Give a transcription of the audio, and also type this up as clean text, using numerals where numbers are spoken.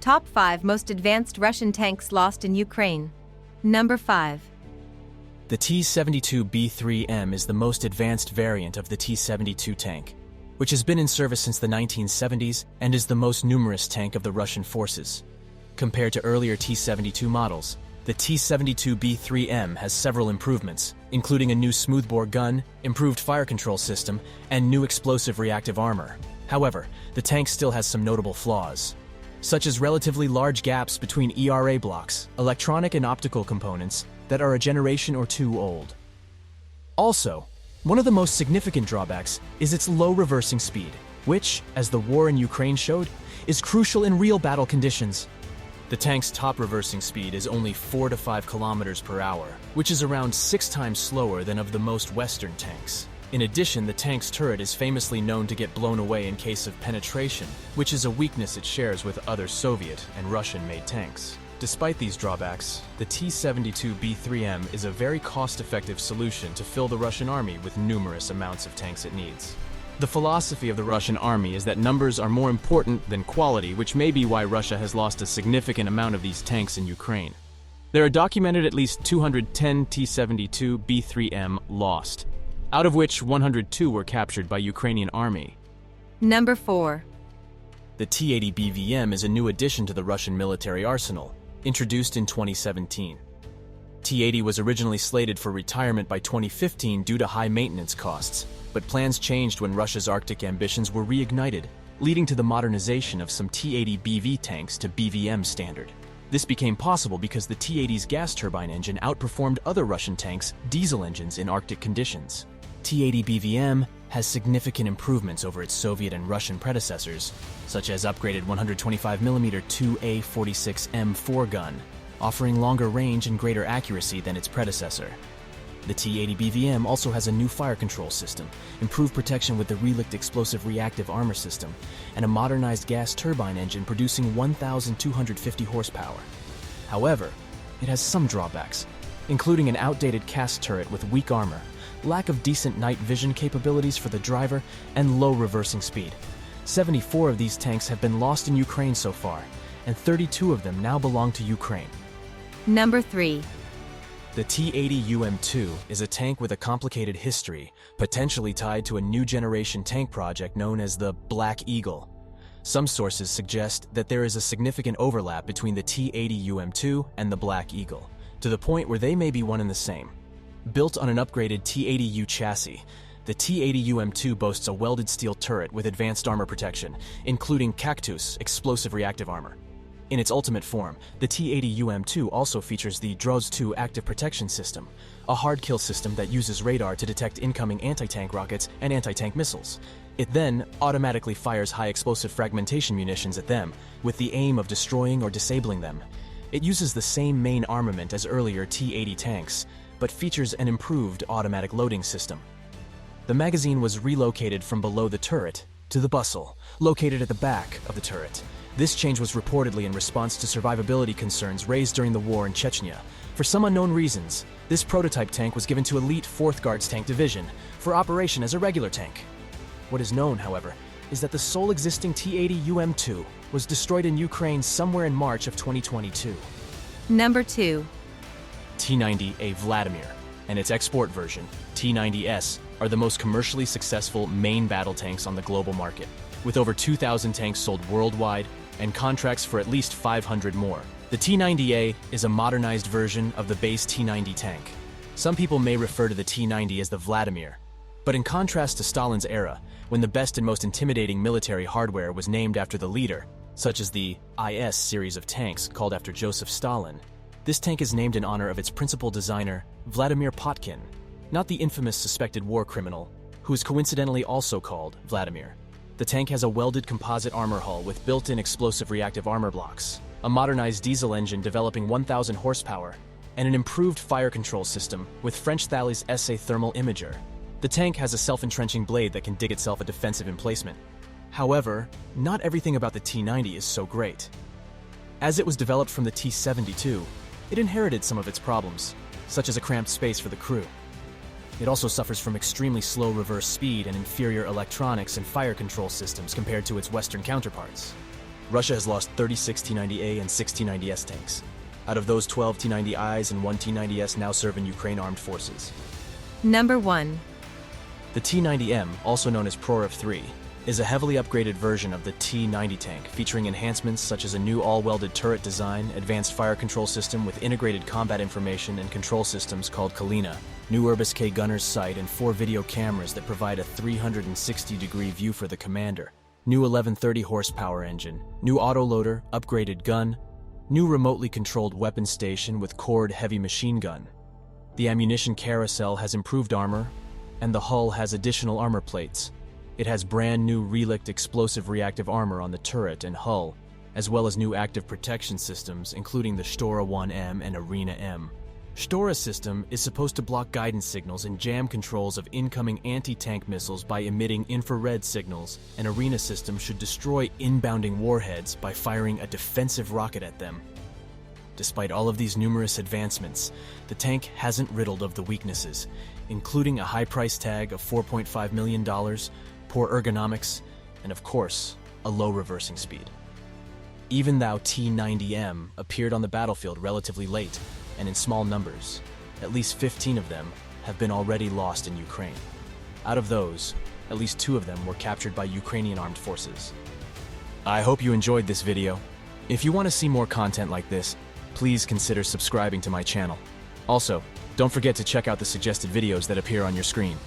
Top 5 Most Advanced Russian Tanks Lost in Ukraine. Number 5. The T-72B3M is the most advanced variant of the T-72 tank, which has been in service since the 1970s and is the most numerous tank of the Russian forces. Compared to earlier T-72 models, the T-72B3M has several improvements, including a new smoothbore gun, improved fire control system, and new explosive reactive armor. However, the tank still has some notable flaws, such as relatively large gaps between ERA blocks, electronic and optical components that are a generation or two old. Also, one of the most significant drawbacks is its low reversing speed, which, as the war in Ukraine showed, is crucial in real battle conditions. The tank's top reversing speed is only 4 to 5 kilometers per hour, which is around 6 times slower than of the most Western tanks. In addition, the tank's turret is famously known to get blown away in case of penetration, which is a weakness it shares with other Soviet and Russian-made tanks. Despite these drawbacks, the T-72B3M is a very cost-effective solution to fill the Russian army with numerous amounts of tanks it needs. The philosophy of the Russian army is that numbers are more important than quality, which may be why Russia has lost a significant amount of these tanks in Ukraine. There are documented at least 210 T-72B3M lost, out of which 102 were captured by Ukrainian army. Number 4. The T-80BVM is a new addition to the Russian military arsenal, introduced in 2017. T-80 was originally slated for retirement by 2015 due to high maintenance costs, but plans changed when Russia's Arctic ambitions were reignited, leading to the modernization of some T-80BV tanks to BVM standard. This became possible because the T-80's gas turbine engine outperformed other Russian tanks' diesel engines in Arctic conditions. T-80BVM has significant improvements over its Soviet and Russian predecessors, such as upgraded 125mm 2A46M4 gun, offering longer range and greater accuracy than its predecessor. The T-80BVM also has a new fire control system, improved protection with the relict explosive reactive armor system, and a modernized gas turbine engine producing 1,250 horsepower. However, it has some drawbacks, including an outdated cast turret with weak armor, lack of decent night vision capabilities for the driver, and low reversing speed. 74 of these tanks have been lost in Ukraine so far, and 32 of them now belong to Ukraine. Number 3. The T-80UM2 is a tank with a complicated history, potentially tied to a new generation tank project known as the Black Eagle. Some sources suggest that there is a significant overlap between the T-80UM2 and the Black Eagle, to the point where they may be one and the same. Built on an upgraded T-80U chassis, the T-80UM2 boasts a welded steel turret with advanced armor protection, including Cactus explosive reactive armor. In its ultimate form, the T-80UM2 also features the DROZ-2 active protection system, a hard kill system that uses radar to detect incoming anti-tank rockets and anti-tank missiles. It then automatically fires high explosive fragmentation munitions at them, with the aim of destroying or disabling them. It uses the same main armament as earlier T-80 tanks, but features an improved automatic loading system. The magazine was relocated from below the turret to the bustle, located at the back of the turret. This change was reportedly in response to survivability concerns raised during the war in Chechnya. For some unknown reasons, this prototype tank was given to Elite 4th Guards Tank Division for operation as a regular tank. What is known, however, is that the sole existing T-80UM2 was destroyed in Ukraine somewhere in March of 2022. Number 2. T90A Vladimir and its export version, T90S, are the most commercially successful main battle tanks on the global market, with over 2,000 tanks sold worldwide and contracts for at least 500 more. The T90A is a modernized version of the base T90 tank. Some people may refer to the T90 as the Vladimir, but in contrast to Stalin's era, when the best and most intimidating military hardware was named after the leader, such as the IS series of tanks called after Joseph Stalin, this tank is named in honor of its principal designer, Vladimir Potkin, not the infamous suspected war criminal, who is coincidentally also called Vladimir. The tank has a welded composite armor hull with built-in explosive reactive armor blocks, a modernized diesel engine developing 1,000 horsepower, and an improved fire control system with French Thales SA thermal imager. The tank has a self-entrenching blade that can dig itself a defensive emplacement. However, not everything about the T90 is so great. As it was developed from the T-72, it inherited some of its problems, such as a cramped space for the crew. It also suffers from extremely slow reverse speed and inferior electronics and fire control systems compared to its Western counterparts. Russia has lost 36 T90A and 6 T90S tanks. Out of those, 12 T90Is and 1 T90S now serve in Ukraine armed forces. Number 1. The T90M, also known as Prorov 3, is a heavily upgraded version of the T90 tank, featuring enhancements such as a new all-welded turret design, advanced fire control system with integrated combat information and control systems called Kalina, new Urbis K gunner's sight, and 4 video cameras that provide a 360-degree view for the commander, new 1130 horsepower engine, new autoloader, upgraded gun, new remotely controlled weapon station with cored heavy machine gun. The ammunition carousel has improved armor, and the hull has additional armor plates. It has brand new relict explosive reactive armor on the turret and hull, as well as new active protection systems, including the Stora 1M and Arena M. Stora system is supposed to block guidance signals and jam controls of incoming anti-tank missiles by emitting infrared signals, and Arena system should destroy inbounding warheads by firing a defensive rocket at them. Despite all of these numerous advancements, the tank hasn't riddled of the weaknesses, including a high price tag of $4.5 million, poor ergonomics, and of course, a low reversing speed. Even though T90M appeared on the battlefield relatively late and in small numbers, at least 15 of them have been already lost in Ukraine. Out of those, at least 2 of them were captured by Ukrainian armed forces. I hope you enjoyed this video. If you want to see more content like this, please consider subscribing to my channel. Also, don't forget to check out the suggested videos that appear on your screen.